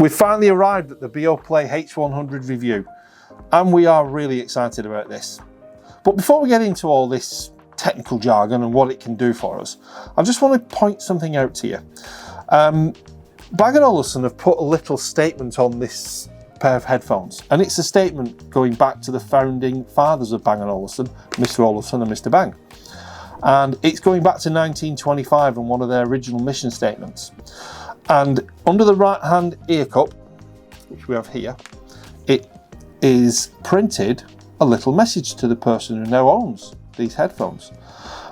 We've finally arrived at the Beoplay H-100 review, and we are really excited about this. But before we get into all this technical jargon and what it can do for us, I just want to point something out to you. Bang Olufsen have put a little statement on this pair of headphones, and it's a statement going back to the founding fathers of Bang Olufsen, Mr. Olufsen and Mr. Bang. And it's going back to 1925 and one of their original mission statements. And under the right hand ear cup, which we have here, it is printed a little message to the person who now owns these headphones.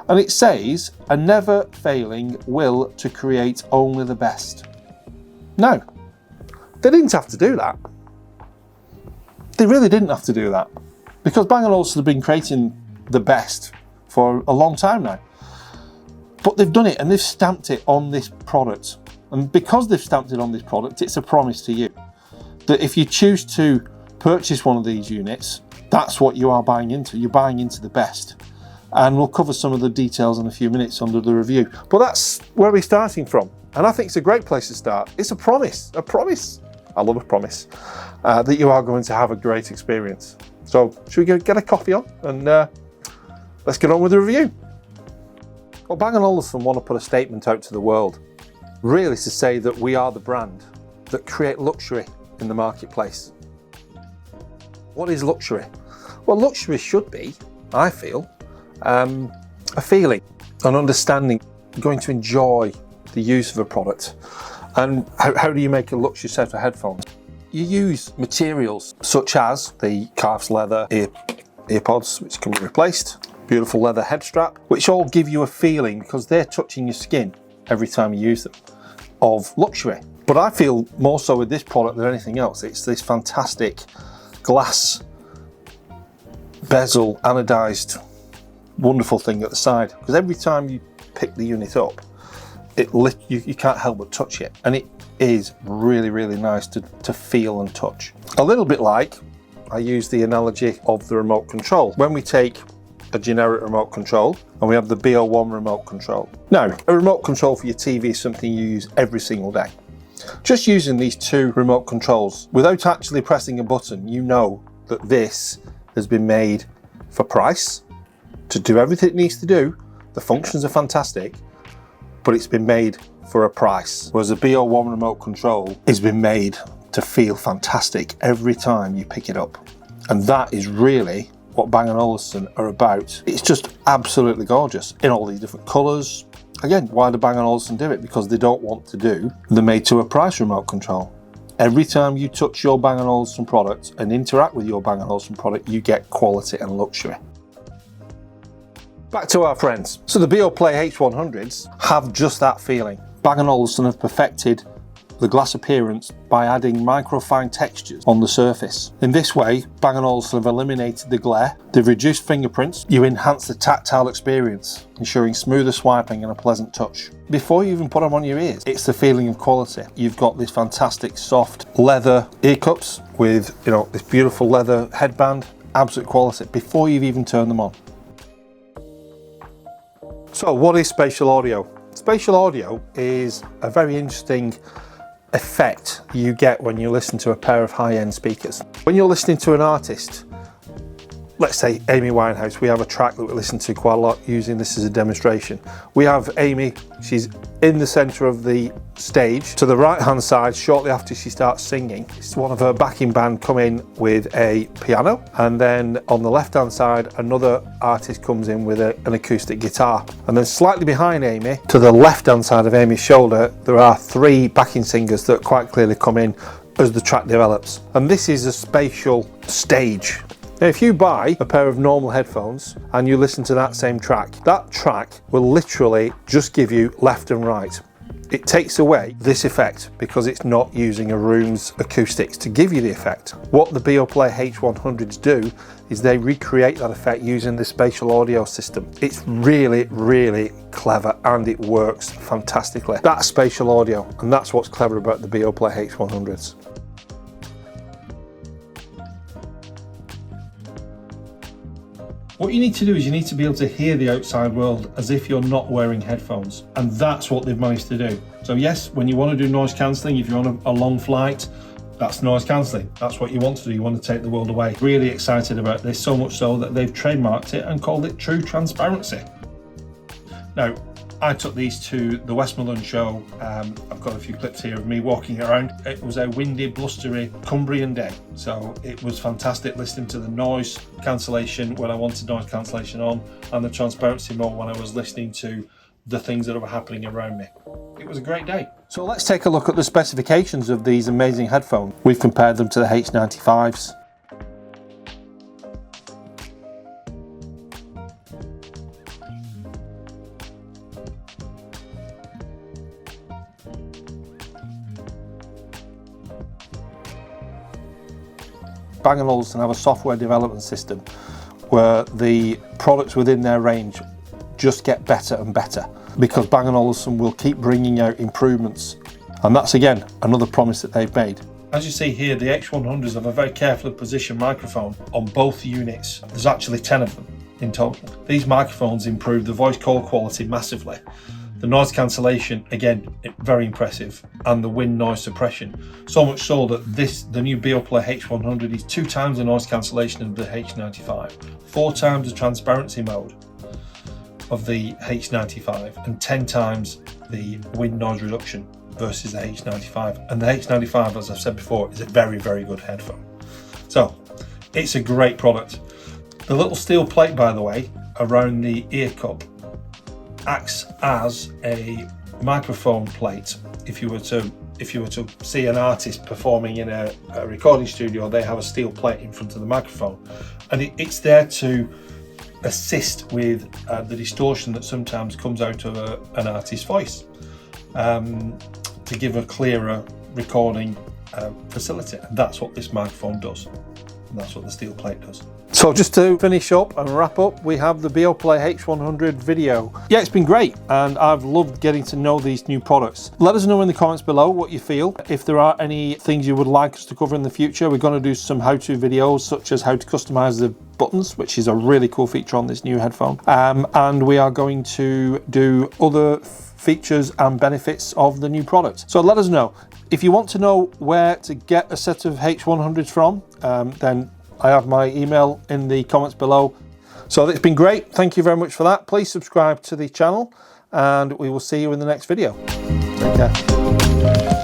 And it says, "A never failing will to create only the best." Now, they didn't have to do that. They really didn't have to do that, because Bang Olufsen have been creating the best for a long time now. But they've done it, and they've stamped it on this product. And because they've stamped it on this product, it's a promise to you that if you choose to purchase one of these units, that's what you are buying into. You're buying into the best. And we'll cover some of the details in a few minutes under the review. But that's where we're starting from. And I think it's a great place to start. It's a promise, I love a promise, that you are going to have a great experience. So should we go get a coffee on and let's get on with the review. Well, Bang Olufsen want to put a statement out to the world, really to say that we are the brand that create luxury in the marketplace. What is luxury? Well, luxury should be, I feel, a feeling, an understanding. You're going to enjoy the use of a product. And how do you make a luxury set of headphones? You use materials such as the calf's leather earpods, which can be replaced, beautiful leather head strap, which all give you a feeling, because they're touching your skin every time you use them, of luxury. But I feel more so with this product than anything else, it's this fantastic glass bezel anodized wonderful thing at the side, because every time you pick the unit up, you can't help but touch it, and it is really, really nice to feel and touch. A little bit like, I use the analogy of the remote control. When we take a generic remote control and we have the BO1 remote control. Now, a remote control for your TV is something you use every single day. Just using these two remote controls without actually pressing a button, you know that this has been made for price, to do everything it needs to do. The functions are fantastic, but it's been made for a price. Whereas a BO1 remote control has been made to feel fantastic every time you pick it up. And that is really what Bang Olufsen are about. It's just absolutely gorgeous in all these different colours. Again, why do Bang Olufsen do it? Because they don't want to do the made to a price remote control. Every time you touch your Bang Olufsen product and interact with your Bang Olufsen product, you get quality and luxury. Back to our friends. So the Beoplay H-100s have just that feeling. Bang Olufsen have perfected the glass appearance by adding microfine textures on the surface. In this way, Bang Olufsen have eliminated the glare, they've reduced fingerprints, you enhance the tactile experience, ensuring smoother swiping and a pleasant touch. Before you even put them on your ears, it's the feeling of quality. You've got this fantastic soft leather ear cups with, this beautiful leather headband, absolute quality, before you've even turned them on. So what is spatial audio? Spatial audio is a very interesting effect you get when you listen to a pair of high-end speakers. When you're listening to an artist, let's say Amy Winehouse, we have a track that we listen to quite a lot using this as a demonstration. We have Amy, she's in the centre of the stage. To the right hand side, shortly after she starts singing, it's one of her backing band come in with a piano, and then on the left hand side another artist comes in with an acoustic guitar, and then slightly behind Amy, to the left hand side of Amy's shoulder, there are three backing singers that quite clearly come in as the track develops. And this is a spatial stage. Now, if you buy a pair of normal headphones and you listen to that same track, that track will literally just give you left and right. It takes away this effect because it's not using a room's acoustics to give you the effect. What the Beoplay H-100s do is they recreate that effect using the spatial audio system. It's really, really clever, and it works fantastically. That's spatial audio, and that's what's clever about the Beoplay H-100s. What you need to do is you need to be able to hear the outside world as if you're not wearing headphones. And that's what they've managed to do. So yes, when you want to do noise cancelling, if you're on a long flight, that's noise cancelling. That's what you want to do. You want to take the world away. Really excited about this, so much so that they've trademarked it and called it True Transparency. Now, I took these to the Westmoreland show. I've got a few clips here of me walking around. It was a windy, blustery Cumbrian day, so it was fantastic listening to the noise cancellation when I wanted noise cancellation on, and the transparency mode when I was listening to the things that were happening around me. It was a great day. So let's take a look at the specifications of these amazing headphones. We've compared them to the H95s. Bang Olufsen have a software development system where the products within their range just get better and better, because Bang Olufsen will keep bringing out improvements, and that's again another promise that they've made. As you see here, the H-100s have a very carefully positioned microphone on both units. There's actually 10 of them in total. These microphones improve the voice call quality massively. The noise cancellation, again, very impressive, and the wind noise suppression. So much so that the new Beoplay H-100 is 2 times the noise cancellation of the H95, 4 times the transparency mode of the H95, and 10 times the wind noise reduction versus the H95. And the H95, as I've said before, is a very, very good headphone. So it's a great product. The little steel plate, by the way, around the ear cup acts as a microphone plate. If you were to see an artist performing in a recording studio, they have a steel plate in front of the microphone, and it's there to assist with the distortion that sometimes comes out of an artist's voice, to give a clearer recording facility. And that's what this microphone does, and that's what the steel plate does. So just to finish up and wrap up, we have the Beoplay H-100 video. Yeah, it's been great, and I've loved getting to know these new products. Let us know in the comments below what you feel. If there are any things you would like us to cover in the future, we're going to do some how-to videos, such as how to customize the buttons, which is a really cool feature on this new headphone. And we are going to do other features and benefits of the new product. So let us know. If you want to know where to get a set of H-100s from, then I have my email in the comments below. So it's been great. Thank you very much for that. Please subscribe to the channel, and we will see you in the next video. Take care.